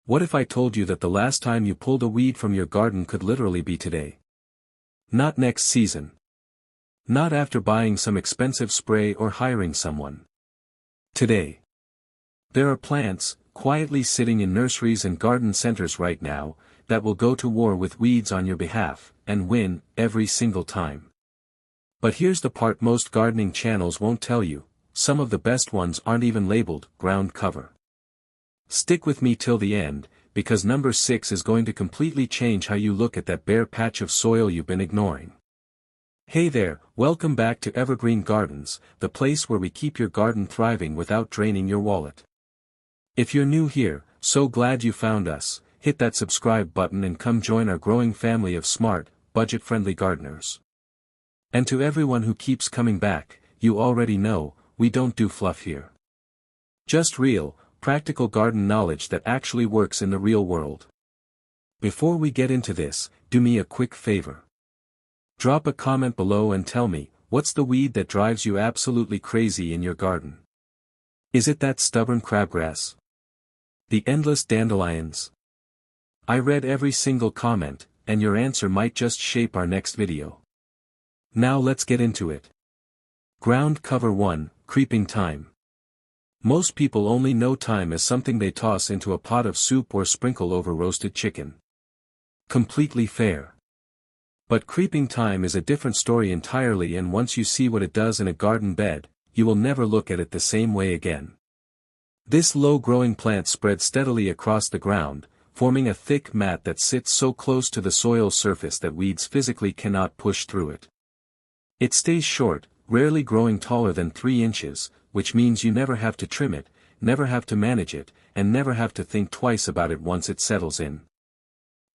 What if I told you that the last time you pulled a weed from your garden could literally be today? Not next season. Not after buying some expensive spray or hiring someone. Today. There are plants, quietly sitting in nurseries and garden centers right now, that will go to war with weeds on your behalf, and win, every single time. But here's the part most gardening channels won't tell you, some of the best ones aren't even labeled ground cover. Stick with me till the end, because number 6 is going to completely change how you look at that bare patch of soil you've been ignoring. Hey there, welcome back to Evergreen Gardens, the place where we keep your garden thriving without draining your wallet. If you're new here, so glad you found us, hit that subscribe button and come join our growing family of smart, budget-friendly gardeners. And to everyone who keeps coming back, you already know, we don't do fluff here. Just real, practical garden knowledge that actually works in the real world. Before we get into this, do me a quick favor. Drop a comment below and tell me, what's the weed that drives you absolutely crazy in your garden? Is it that stubborn crabgrass? The endless dandelions? I read every single comment, and your answer might just shape our next video. Now let's get into it. Ground cover 1, creeping thyme. Most people only know thyme as something they toss into a pot of soup or sprinkle over roasted chicken. Completely fair. But creeping thyme is a different story entirely, and once you see what it does in a garden bed, you will never look at it the same way again. This low-growing plant spreads steadily across the ground, forming a thick mat that sits so close to the soil surface that weeds physically cannot push through it. It stays short, rarely growing taller than 3 inches, which means you never have to trim it, never have to manage it, and never have to think twice about it once it settles in.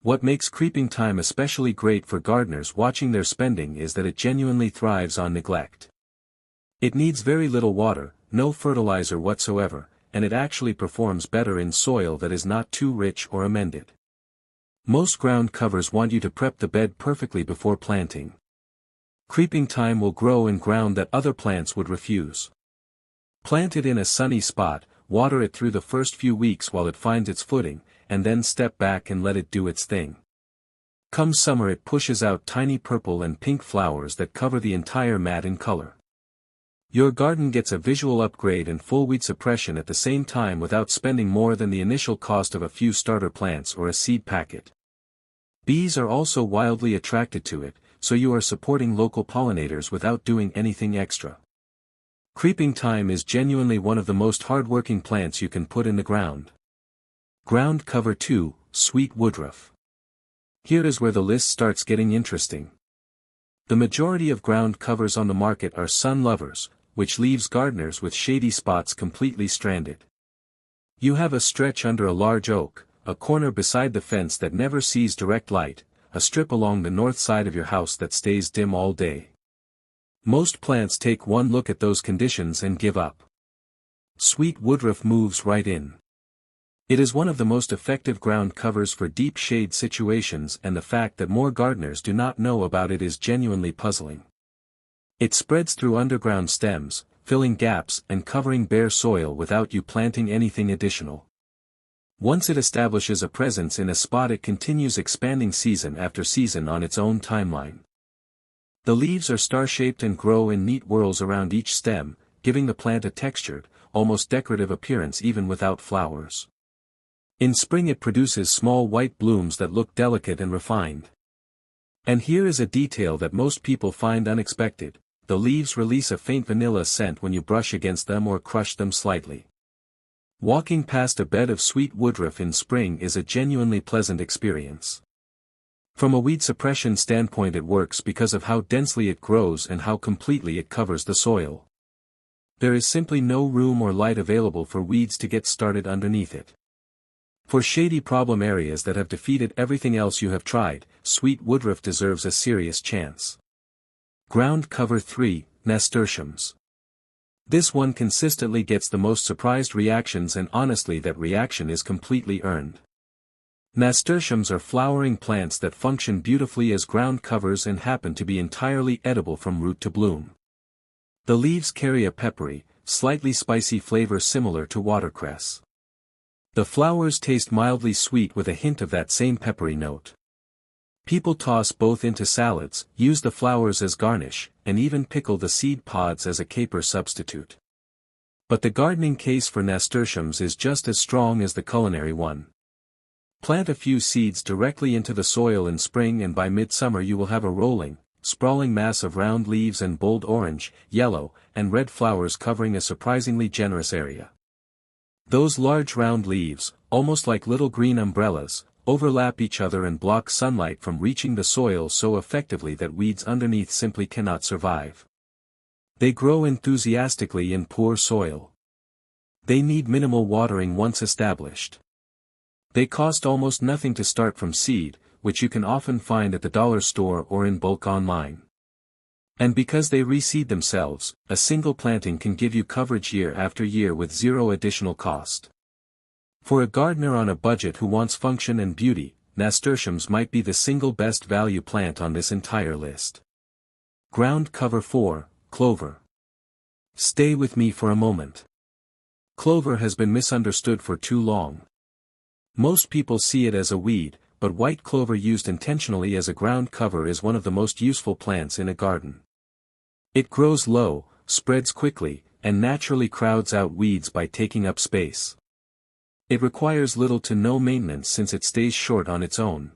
What makes creeping thyme especially great for gardeners watching their spending is that it genuinely thrives on neglect. It needs very little water, no fertilizer whatsoever, and it actually performs better in soil that is not too rich or amended. Most ground covers want you to prep the bed perfectly before planting. Creeping thyme will grow in ground that other plants would refuse. Plant it in a sunny spot, water it through the first few weeks while it finds its footing, and then step back and let it do its thing. Come summer it pushes out tiny purple and pink flowers that cover the entire mat in color. Your garden gets a visual upgrade and full weed suppression at the same time without spending more than the initial cost of a few starter plants or a seed packet. Bees are also wildly attracted to it, so you are supporting local pollinators without doing anything extra. Creeping thyme is genuinely one of the most hard-working plants you can put in the ground. Ground cover 2, sweet woodruff. Here is where the list starts getting interesting. The majority of ground covers on the market are sun lovers, which leaves gardeners with shady spots completely stranded. You have a stretch under a large oak, a corner beside the fence that never sees direct light, a strip along the north side of your house that stays dim all day. Most plants take one look at those conditions and give up. Sweet woodruff moves right in. It is one of the most effective ground covers for deep shade situations, and the fact that more gardeners do not know about it is genuinely puzzling. It spreads through underground stems, filling gaps and covering bare soil without you planting anything additional. Once it establishes a presence in a spot, it continues expanding season after season on its own timeline. The leaves are star-shaped and grow in neat whorls around each stem, giving the plant a textured, almost decorative appearance even without flowers. In spring it produces small white blooms that look delicate and refined. And here is a detail that most people find unexpected: the leaves release a faint vanilla scent when you brush against them or crush them slightly. Walking past a bed of sweet woodruff in spring is a genuinely pleasant experience. From a weed suppression standpoint, it works because of how densely it grows and how completely it covers the soil. There is simply no room or light available for weeds to get started underneath it. For shady problem areas that have defeated everything else you have tried, sweet woodruff deserves a serious chance. Ground cover 3, Nasturtiums. This one consistently gets the most surprised reactions, and honestly that reaction is completely earned. Nasturtiums are flowering plants that function beautifully as ground covers and happen to be entirely edible from root to bloom. The leaves carry a peppery, slightly spicy flavor similar to watercress. The flowers taste mildly sweet with a hint of that same peppery note. People toss both into salads, use the flowers as garnish, and even pickle the seed pods as a caper substitute. But the gardening case for nasturtiums is just as strong as the culinary one. Plant a few seeds directly into the soil in spring and by midsummer you will have a rolling, sprawling mass of round leaves and bold orange, yellow, and red flowers covering a surprisingly generous area. Those large round leaves, almost like little green umbrellas, overlap each other and block sunlight from reaching the soil so effectively that weeds underneath simply cannot survive. They grow enthusiastically in poor soil. They need minimal watering once established. They cost almost nothing to start from seed, which you can often find at the dollar store or in bulk online. And because they reseed themselves, a single planting can give you coverage year after year with zero additional cost. For a gardener on a budget who wants function and beauty, nasturtiums might be the single best value plant on this entire list. Ground cover 4, Clover. Stay with me for a moment. Clover has been misunderstood for too long. Most people see it as a weed, but white clover used intentionally as a ground cover is one of the most useful plants in a garden. It grows low, spreads quickly, and naturally crowds out weeds by taking up space. It requires little to no maintenance since it stays short on its own.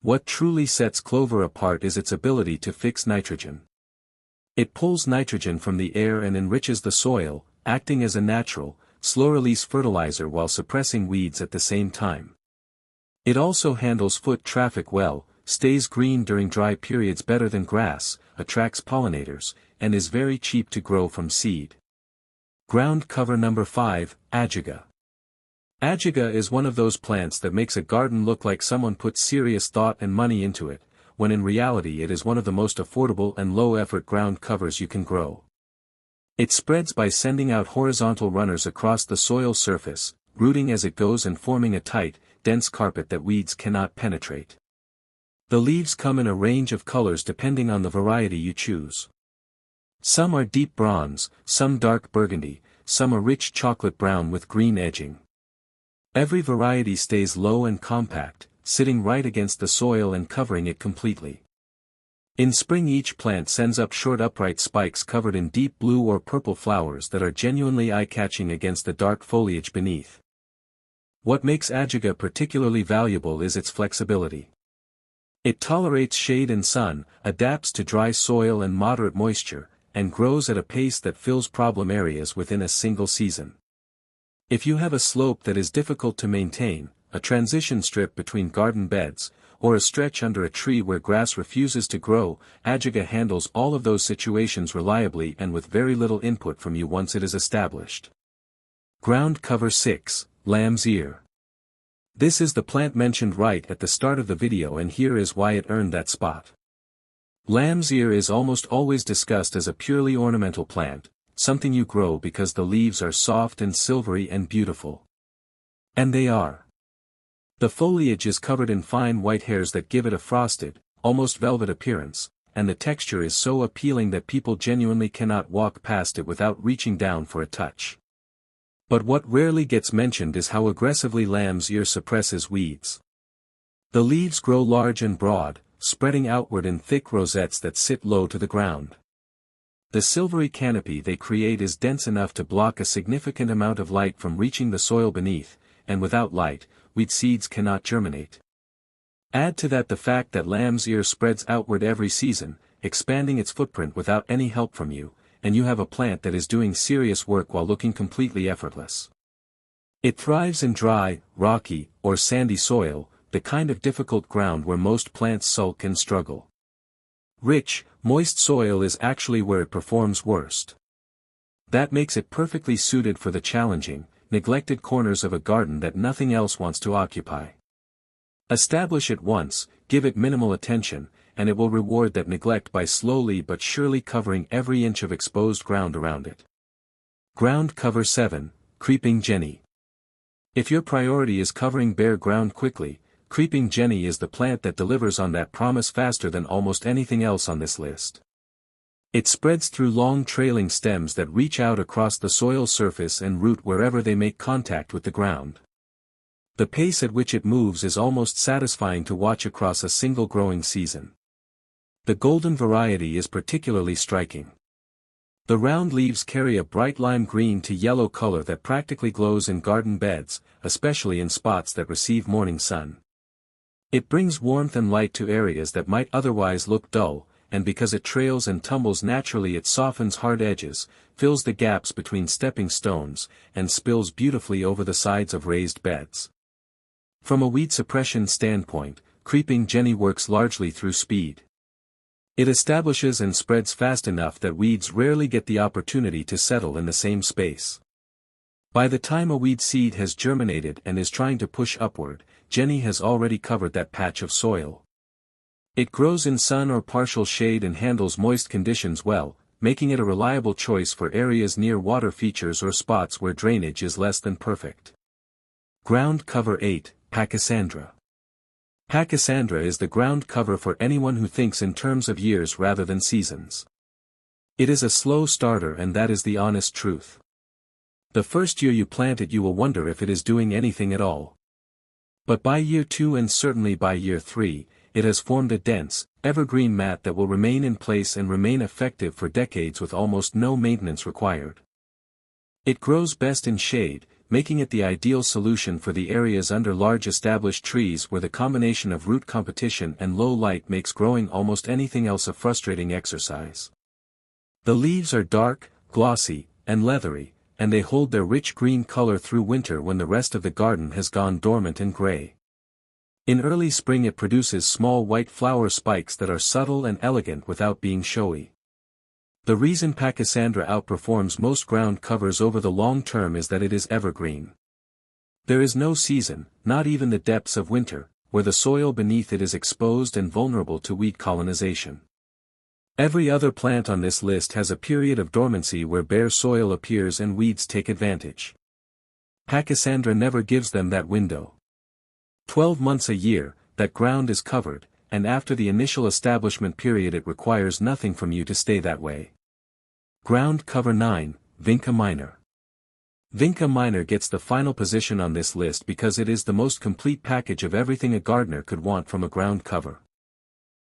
What truly sets clover apart is its ability to fix nitrogen. It pulls nitrogen from the air and enriches the soil, acting as a natural, slow-release fertilizer while suppressing weeds at the same time. It also handles foot traffic well, stays green during dry periods better than grass, attracts pollinators, and is very cheap to grow from seed. Ground cover number 5, Ajuga. Ajuga is one of those plants that makes a garden look like someone put serious thought and money into it, when in reality it is one of the most affordable and low-effort ground covers you can grow. It spreads by sending out horizontal runners across the soil surface, rooting as it goes and forming a tight, dense carpet that weeds cannot penetrate. The leaves come in a range of colors depending on the variety you choose. Some are deep bronze, some dark burgundy, some a rich chocolate brown with green edging. Every variety stays low and compact, sitting right against the soil and covering it completely. In spring each plant sends up short upright spikes covered in deep blue or purple flowers that are genuinely eye-catching against the dark foliage beneath. What makes Ajuga particularly valuable is its flexibility. It tolerates shade and sun, adapts to dry soil and moderate moisture, and grows at a pace that fills problem areas within a single season. If you have a slope that is difficult to maintain, a transition strip between garden beds, or a stretch under a tree where grass refuses to grow, Ajuga handles all of those situations reliably and with very little input from you once it is established. Ground cover 6, Lamb's Ear. This is the plant mentioned right at the start of the video and here is why it earned that spot. Lamb's ear is almost always discussed as a purely ornamental plant, something you grow because the leaves are soft and silvery and beautiful. And they are. The foliage is covered in fine white hairs that give it a frosted, almost velvet appearance, and the texture is so appealing that people genuinely cannot walk past it without reaching down for a touch. But what rarely gets mentioned is how aggressively lamb's ear suppresses weeds. The leaves grow large and broad, spreading outward in thick rosettes that sit low to the ground. The silvery canopy they create is dense enough to block a significant amount of light from reaching the soil beneath, and without light, weed seeds cannot germinate. Add to that the fact that lamb's ear spreads outward every season, expanding its footprint without any help from you, and you have a plant that is doing serious work while looking completely effortless. It thrives in dry, rocky, or sandy soil, the kind of difficult ground where most plants sulk and struggle. Rich, moist soil is actually where it performs worst. That makes it perfectly suited for the challenging, neglected corners of a garden that nothing else wants to occupy. Establish it once, give it minimal attention, and it will reward that neglect by slowly but surely covering every inch of exposed ground around it. Ground cover 7, Creeping Jenny. If your priority is covering bare ground quickly, Creeping Jenny is the plant that delivers on that promise faster than almost anything else on this list. It spreads through long trailing stems that reach out across the soil surface and root wherever they make contact with the ground. The pace at which it moves is almost satisfying to watch across a single growing season. The golden variety is particularly striking. The round leaves carry a bright lime green to yellow color that practically glows in garden beds, especially in spots that receive morning sun. It brings warmth and light to areas that might otherwise look dull, and because it trails and tumbles naturally it softens hard edges, fills the gaps between stepping stones, and spills beautifully over the sides of raised beds. From a weed suppression standpoint, creeping Jenny works largely through speed. It establishes and spreads fast enough that weeds rarely get the opportunity to settle in the same space. By the time a weed seed has germinated and is trying to push upward, Jenny has already covered that patch of soil. It grows in sun or partial shade and handles moist conditions well, making it a reliable choice for areas near water features or spots where drainage is less than perfect. Ground cover 8, Pachysandra. Pachysandra is the ground cover for anyone who thinks in terms of years rather than seasons. It is a slow starter, and that is the honest truth. The first year you plant it you will wonder if it is doing anything at all. But by year 2 and certainly by year 3, it has formed a dense, evergreen mat that will remain in place and remain effective for decades with almost no maintenance required. It grows best in shade, making it the ideal solution for the areas under large established trees where the combination of root competition and low light makes growing almost anything else a frustrating exercise. The leaves are dark, glossy, and leathery, and they hold their rich green color through winter when the rest of the garden has gone dormant and gray. In early spring it produces small white flower spikes that are subtle and elegant without being showy. The reason Pachysandra outperforms most ground covers over the long term is that it is evergreen. There is no season, not even the depths of winter, where the soil beneath it is exposed and vulnerable to weed colonization. Every other plant on this list has a period of dormancy where bare soil appears and weeds take advantage. Pachysandra never gives them that window. 12 months a year, that ground is covered, and after the initial establishment period it requires nothing from you to stay that way. Ground cover 9, Vinca minor. Vinca minor gets the final position on this list because it is the most complete package of everything a gardener could want from a ground cover.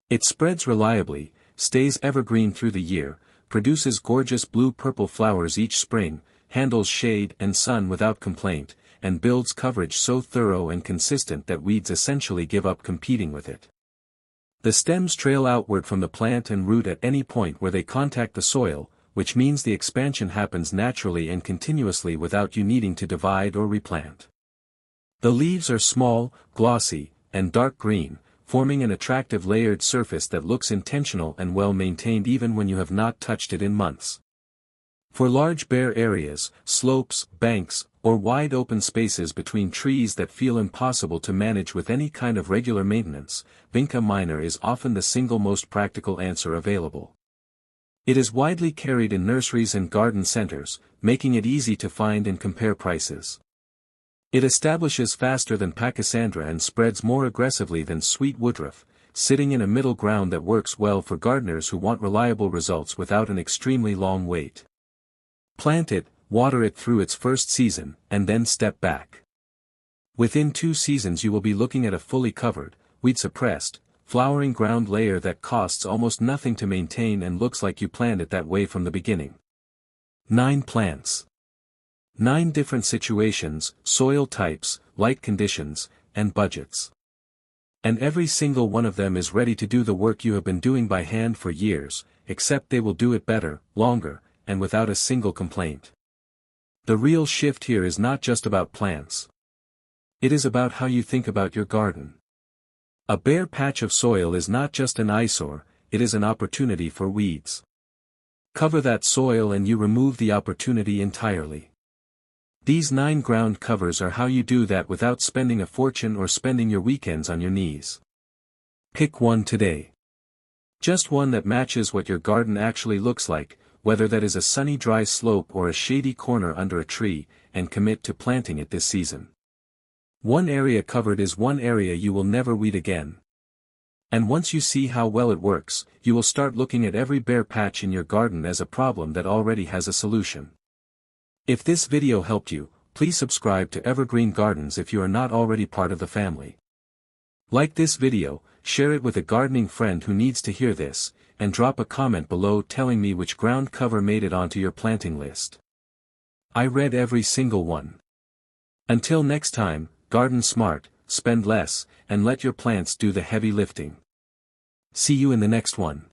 It spreads reliably, stays evergreen through the year, produces gorgeous blue-purple flowers each spring, handles shade and sun without complaint, and builds coverage so thorough and consistent that weeds essentially give up competing with it. The stems trail outward from the plant and root at any point where they contact the soil, which means the expansion happens naturally and continuously without you needing to divide or replant. The leaves are small, glossy, and dark green, forming an attractive layered surface that looks intentional and well maintained even when you have not touched it in months. For large bare areas, slopes, banks, or wide open spaces between trees that feel impossible to manage with any kind of regular maintenance, Vinca minor is often the single most practical answer available. It is widely carried in nurseries and garden centers, making it easy to find and compare prices. It establishes faster than Pachysandra and spreads more aggressively than sweet woodruff, sitting in a middle ground that works well for gardeners who want reliable results without an extremely long wait. Plant it, water it through its first season, and then step back. Within 2 seasons you will be looking at a fully covered, weed-suppressed, flowering ground layer that costs almost nothing to maintain and looks like you planned it that way from the beginning. 9 plants. 9 different situations, soil types, light conditions, and budgets. And every single one of them is ready to do the work you have been doing by hand for years, except they will do it better, longer, and without a single complaint. The real shift here is not just about plants. It is about how you think about your garden. A bare patch of soil is not just an eyesore, it is an opportunity for weeds. Cover that soil and you remove the opportunity entirely. These 9 ground covers are how you do that without spending a fortune or spending your weekends on your knees. Pick one today. Just one that matches what your garden actually looks like, whether that is a sunny dry slope or a shady corner under a tree, and commit to planting it this season. One area covered is one area you will never weed again. And once you see how well it works, you will start looking at every bare patch in your garden as a problem that already has a solution. If this video helped you, please subscribe to Evergreen Gardens if you are not already part of the family. Like this video, share it with a gardening friend who needs to hear this, and drop a comment below telling me which ground cover made it onto your planting list. I read every single one. Until next time, garden smart, spend less, and let your plants do the heavy lifting. See you in the next one.